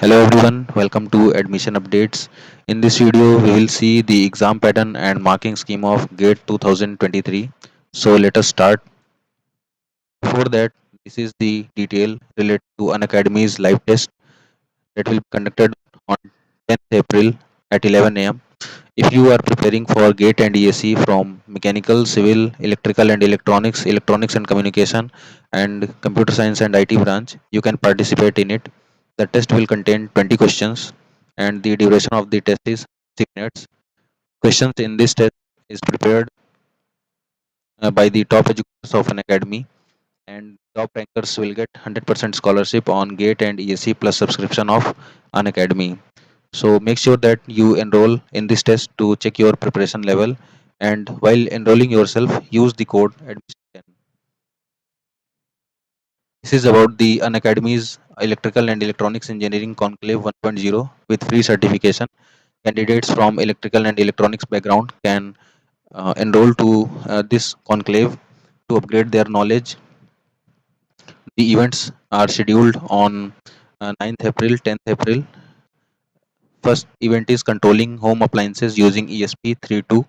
Hello everyone, welcome to Admission Updates. In this video, we will see the exam pattern and marking scheme of GATE 2023. So let us start. Before that, this is the detail related to Unacademy's live test that will be conducted on 10th April at 11 am. If you are preparing for GATE and ESE from Mechanical, Civil, Electrical and Electronics, Electronics and Communication, and Computer Science and IT branch, you can participate in it. The test will contain 20 questions and the duration of the test is 6 minutes. Questions in this test is prepared by the top educators of an academy, and top rankers will get 100% scholarship on GATE and ESE plus subscription of an academy. So make sure that you enroll in this test to check your preparation level, and while enrolling yourself, use the code admission. This is about the Unacademy's Electrical and Electronics Engineering Conclave 1.0 with free certification. Candidates from electrical and electronics background can enroll to this conclave to upgrade their knowledge. The events are scheduled on 9th April, 10th April. First event is controlling home appliances using ESP32.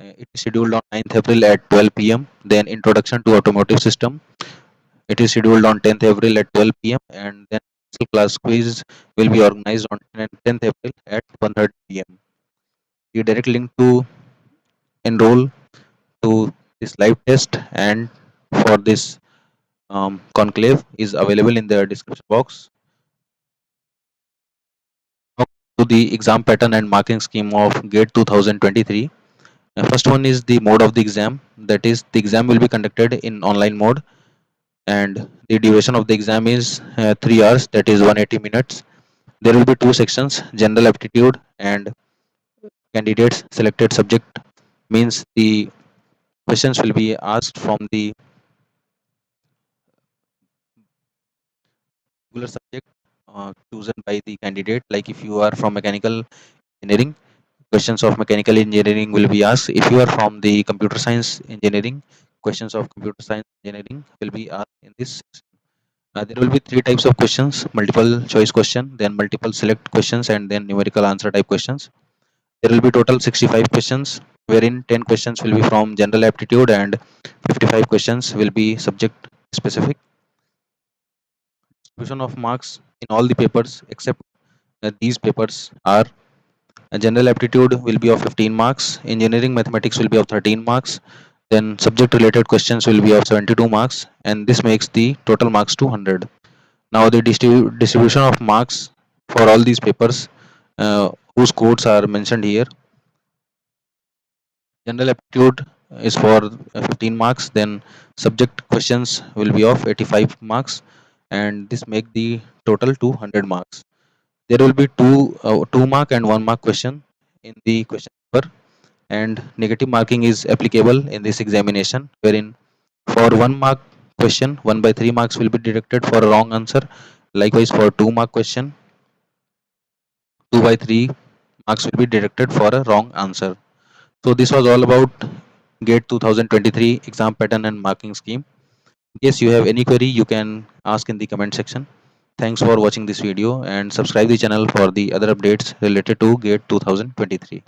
It is scheduled on 9th April at 12 p.m. Then introduction to automotive system. It is scheduled on 10th April at 12 p.m. and then class quiz will be organized on 10th April at 1:30 p.m. The direct link to enroll to this live test and for this conclave is available in the description box. Now to the exam pattern and marking scheme of GATE 2023. First one is the mode of the exam. That is, the exam will be conducted in online mode, and the duration of the exam is 3 hours, that is 180 minutes. There will be two sections: general aptitude and candidates selected subject, means the questions will be asked from the particular subject chosen by the candidate. Like if you are from mechanical engineering, questions of mechanical engineering will be asked. If you are from the computer science engineering, questions of computer science engineering will be asked in this section. There will be three types of questions: multiple choice question, then multiple select questions, and then numerical answer type questions. There will be total 65 questions, wherein 10 questions will be from general aptitude and 55 questions will be subject specific. Distribution of marks in all the papers except these papers are: general aptitude will be of 15 marks, engineering mathematics will be of 13 marks, then subject related questions will be of 72 marks, and this makes the total marks to 100. Now the distribution of marks for all these papers whose codes are mentioned here. General aptitude is for 15 marks, then subject questions will be of 85 marks, and this make the total to 100 marks. There will be two mark and 1 mark question in the question paper, and negative marking is applicable in this examination, wherein for 1 mark question 1 by 3 marks will be deducted for a wrong answer. Likewise, for 2 mark question 2 by 3 marks will be deducted for a wrong answer. So this was all about GATE 2023 exam pattern and marking scheme. In case you have any query, you can ask in the comment section. Thanks for watching this video and subscribe the channel for the other updates related to GATE 2023.